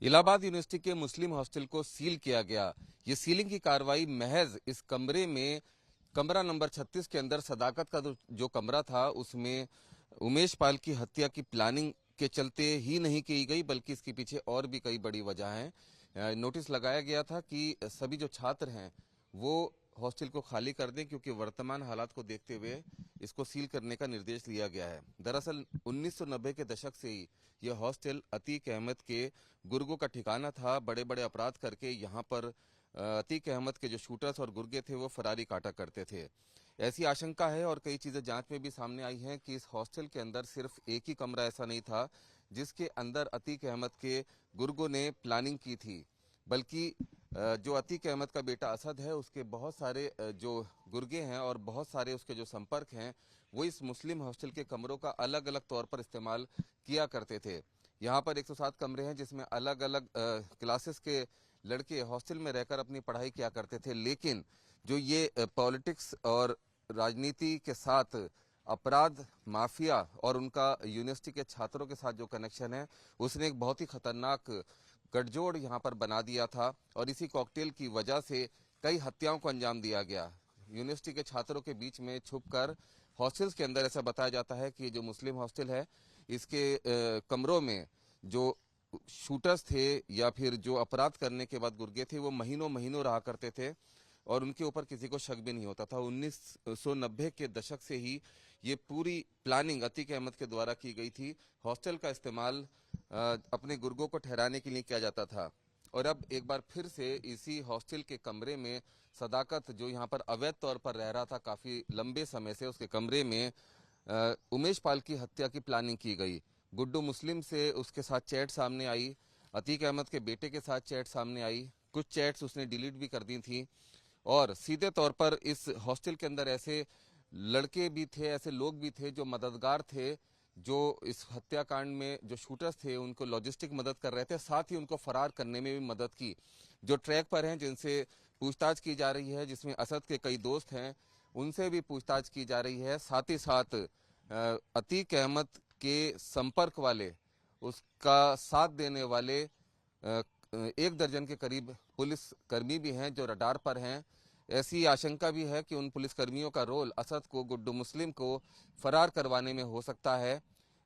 Allahabad university के मुस्लिम hostel को seal किया गया। ये सीलिंग की कार्रवाई महज इस कमरे में, कमरा नंबर 36 के अंदर सदाकत का जो कमरा था उसमें उमेश पाल की हत्या की प्लानिंग के चलते ही नहीं की गई, बल्कि इसके पीछे और भी कई बड़ी वजह हैं। नोटिस लगाया गया था कि सभी जो छात्र हैं वो हॉस्टल को खाली कर दें, क्योंकि वर्तमान हालात को देखते हुए इसको सील करने का निर्देश दिया गया है। दरअसल 1990 के दशक से ही यह हॉस्टल अतीक अहमद के गुर्गों का ठिकाना था। बड़े बड़े अपराध करके यहाँ पर अतीक अहमद के जो शूटर्स और गुर्गे थे वो फरारी काटा करते थे। ऐसी आशंका है और कई चीजें जांच में भी सामने आई हैं कि इस हॉस्टल के अंदर सिर्फ एक ही कमरा ऐसा नहीं था जिसके अंदर अतीक अहमद के गुर्गों ने प्लानिंग की थी, बल्कि जो अतीक अहमद का बेटा असद है उसके बहुत सारे जो गुर्गे हैं और बहुत सारे उसके जो संपर्क हैं वो इस मुस्लिम हॉस्टल के कमरों का अलग अलग तौर पर इस्तेमाल किया करते थे। यहाँ पर 107 कमरे हैं जिसमें अलग अलग क्लासेस के लड़के हॉस्टल में रहकर अपनी पढ़ाई किया करते थे, लेकिन जो ये पॉलिटिक्स और राजनीति के साथ अपराध माफिया और उनका यूनिवर्सिटी के छात्रों के साथ जो कनेक्शन है उसने एक बहुत ही खतरनाक गठजोड़ यहाँ पर बना दिया था और इसी कॉकटेल की वजह से कई हत्याओं को अंजाम दिया गया। यूनिवर्सिटी के छात्रों के बीच में छुपकर हॉस्टल्स के अंदर ऐसा बताया जाता है कि जो मुस्लिम हॉस्टल है इसके कमरों में जो शूटर्स थे या फिर जो अपराध करने के बाद गुर्गे थे वो महीनों महीनों रहा करते थे और उनके ऊपर किसी को शक भी नहीं होता था। 1990 के दशक से ही ये पूरी प्लानिंग अतीक अहमद के द्वारा की गई थी। हॉस्टल का इस्तेमाल अपने गुर्गों को ठहराने के लिए किया जाता था और अब एक बार फिर से इसी हॉस्टल के कमरे में सदाकत, जो यहाँ पर अवैध तौर पर रह रहा था काफी लंबे समय से, उसके कमरे में उमेश पाल की हत्या की प्लानिंग की गई। गुड्डू मुस्लिम से उसके साथ चैट सामने आई, अतीक अहमद के बेटे के साथ चैट सामने आई, कुछ चैट्स उसने डिलीट भी कर दी थी और सीधे तौर पर इस हॉस्टल के अंदर ऐसे लड़के भी थे, ऐसे लोग भी थे जो मददगार थे, जो इस हत्याकांड में जो शूटर्स थे उनको लॉजिस्टिक मदद कर रहे थे, साथ ही उनको फरार करने में भी मदद की। जो ट्रैक पर हैं जिनसे पूछताछ की जा रही है, जिसमें असद के कई दोस्त हैं, उनसे भी पूछताछ की जा रही है। साथ ही साथ अतीक अहमद के संपर्क वाले, उसका साथ देने वाले 1 दर्जन के करीब पुलिस कर्मी भी हैं जो रडार पर हैं। ऐसी आशंका भी है कि उन पुलिसकर्मियों का रोल असद को, गुड्डू मुस्लिम को फरार करवाने में हो सकता है।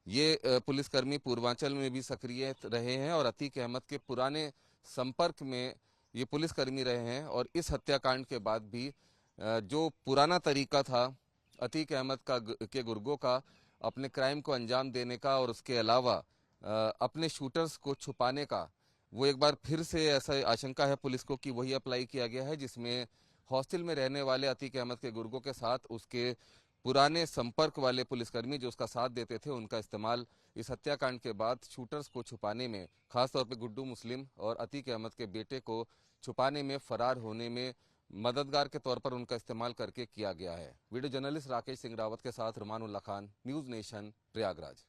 ये पुलिसकर्मी पूर्वांचल में भी सक्रिय रहे हैं और अतीक अहमद के पुराने संपर्क में ये पुलिसकर्मी रहे हैं और इस हत्याकांड के बाद भी जो पुराना तरीका था अतीक अहमद का के गुर्गों का अपने क्राइम को अंजाम देने का और उसके अलावा अपने शूटर्स को छुपाने का, वो एक बार फिर से ऐसा आशंका है पुलिस को कि वही अप्लाई किया गया है, जिसमें हॉस्टल में रहने वाले अतीक अहमद के गुर्गों के साथ उसके पुराने संपर्क वाले पुलिसकर्मी जो उसका साथ देते थे उनका इस्तेमाल इस हत्याकांड के बाद शूटर्स को छुपाने में, खासतौर पर गुड्डू मुस्लिम और अतीक अहमद के बेटे को छुपाने में, फरार होने में मददगार के तौर पर उनका इस्तेमाल करके किया गया है। वीडियो जर्नलिस्ट राकेश सिंह रावत के साथ रुमान उल्ला खान, न्यूज नेशन, प्रयागराज।